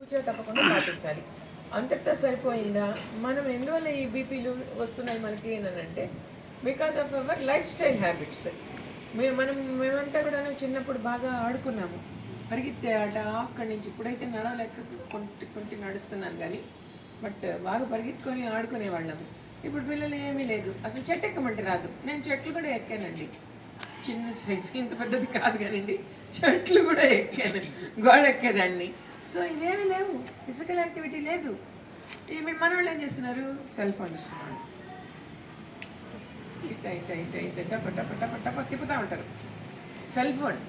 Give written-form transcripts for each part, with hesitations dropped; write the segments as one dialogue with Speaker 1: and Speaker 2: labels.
Speaker 1: తూచా తప్పకుండా పాటించాలి. అంతటితో సరిపోయిందా? మనం ఎందువల్ల ఈ బీపీలు వస్తున్నాయి మనకి అంటే because of our life style habits. మేమంతా కూడా చిన్నప్పుడు బాగా ఆడుకున్నాము. పరిగెత్తే ఆట అక్కడి నుంచి. ఇప్పుడైతే నడవలేక కొంటి నడుస్తున్నాను కానీ బట్ బాగా పరిగెత్తుకొని ఆడుకునేవాళ్ళము. ఇప్పుడు పిల్లలు ఏమీ లేదు, అసలు చెట్టు ఎక్కమంటే రాదు. నేను చెట్లు కూడా ఎక్కానండి, చిన్న సైజు, ఇంత పెద్దది కాదు కానివ్వండి, చెట్లు కూడా ఎక్కాను, గోడ ఎక్కేదాన్ని. సో ఇవేమీ లేవు, ఫిజికల్ యాక్టివిటీ లేదు. ఇప్పుడు మన వాళ్ళు ఏం చేస్తున్నారు? సెల్ ఫోన్ చూస్తున్నారు, టప తిప్పుతూ ఉంటారు. సెల్ ఫోన్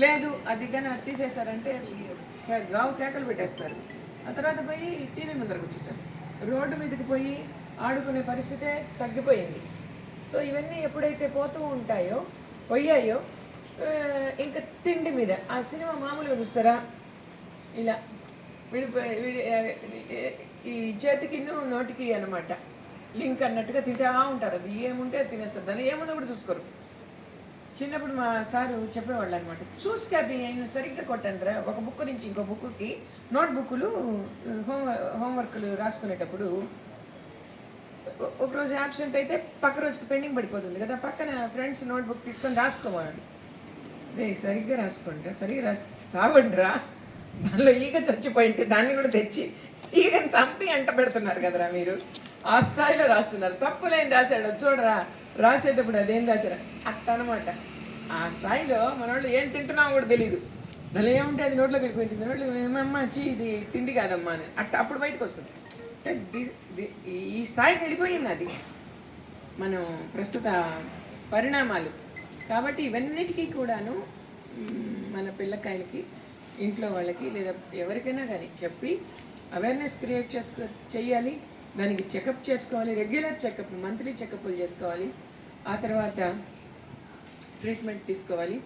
Speaker 1: లేదు, అది కానీ తీసేశారంటే గావు కేకలు పెట్టేస్తారు. ఆ తర్వాత పోయి టీవీ ముందర కూర్చుంటారు. రోడ్డు మీదకి పోయి ఆడుకునే పరిస్థితే తగ్గిపోయింది. సో ఇవన్నీ ఎప్పుడైతే పోయాయో ఇంకా తిండి మీద. ఆ సినిమా మామూలుగా చూస్తారా? ఇలా ఈ చేతికి నోటికి అనమాట లింక్ అన్నట్టుగా తింటా ఉంటారు. అది ఏముంటే అది తినేస్తారు, దాన్ని ఏముందో కూడా చూసుకోరు. చిన్నప్పుడు మా సారు చెప్పేవాళ్ళు అనమాట, చూసి క్యాపీ అయినా సరిగ్గా కొట్టండిరా. ఒక బుక్ నుంచి ఇంకో బుక్కి నోట్బుక్లు హోంవర్క్లు రాసుకునేటప్పుడు ఒకరోజు యాబ్సెంట్ అయితే పక్క రోజుకి పెండింగ్ పడిపోతుంది కదా, పక్కన ఫ్రెండ్స్ నోట్బుక్ తీసుకొని రాసుకోవాలి. సరిగ్గా రాసుకోండి, సరిగ్గా చావండిరా. దానిలో ఈగ చచ్చిపోయింటే దాన్ని కూడా తెచ్చి ఈగని చంపి అంట పెడుతున్నారు కదరా మీరు. ఆ స్థాయిలో రాస్తున్నారు. తప్పులేని రాశాడు చూడరా, రాసేటప్పుడు అదేం రాశారా అట్ట అనమాట. ఆ స్థాయిలో మన వాళ్ళు ఏం తింటున్నామో కూడా తెలియదు. దానిలో ఏముంటే అది నోట్లోకి వెళ్ళిపోయింది. నోట్లోకి ఏమమ్మా ఇది తిండి కాదమ్మా అని అప్పుడు బయటకు వస్తుంది. అంటే ఈ స్థాయికి వెళ్ళిపోయింది అది మనం ప్రస్తుత పరిణామాలు. కాబట్టి ఇవన్నిటికీ కూడాను మన పిల్లకాయలకి, ఇంట్లో వాళ్ళకి లేదా ఎవరికైనా కానీ చెప్పి అవేర్నెస్ క్రియేట్ చేయాలి. దానికి చెకప్ చేసుకోవాలి, రెగ్యులర్ చెకప్, మంత్లీ చెకప్లు చేసుకోవాలి. ఆ తర్వాత ట్రీట్మెంట్ తీసుకోవాలి.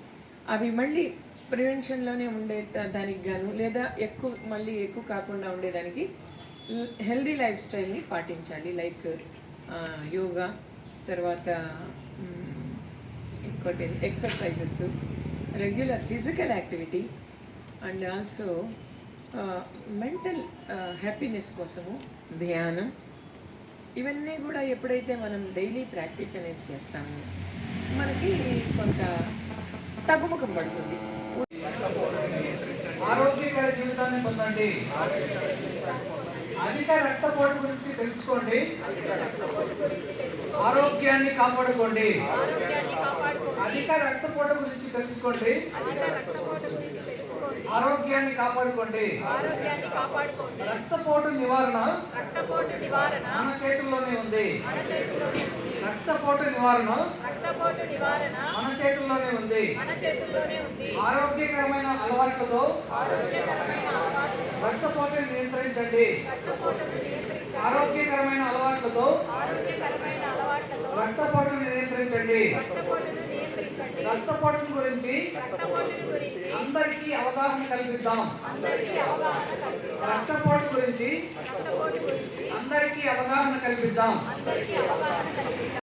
Speaker 1: అవి మళ్ళీ ప్రివెన్షన్లోనే ఉండే దానికి గాను లేదా ఎక్కువ కాకుండా ఉండేదానికి హెల్దీ లైఫ్ స్టైల్ని పాటించాలి. లైక్ యోగా, తర్వాత ఇంకోటి exercises, regular physical activity and also mental happiness కోసము ధ్యానం. ఇవన్నీ కూడా ఎప్పుడైతే మనం డైలీ ప్రాక్టీస్ అనేది చేస్తామో మనకి కొంత తగ్గుముఖం పడుతుంది.
Speaker 2: ఆరోగ్యకర జీవితాన్ని పొందండి. అధిక రక్తపోటు గురించి తెలుసుకోండి, ఆరోగ్యాన్ని కాపాడుకోండి. అధిక రక్తపోటు గురించి తెలుసుకోండి, ఆరోగ్యాన్ని కాపాడుకోండి. రక్తపోటు నివారణ మన చేతుల్లోనే ఉంది. రక్తపోటు నివారణ మన చేతుల్లోనే ఉంది. ఆరోగ్యకరమైన అలవాట్లతో రక్తపోటుని నియంత్రించండి. ఆరోగ్యకరమైన అలవాట్లతో రక్తపోటుని నియంత్రించండి. రక్తపోటు గురించి అందరికీ అవగాహన కల్పిద్దాం. రక్తపోటు గురించి అందరికీ అవగాహన కల్పిద్దాం.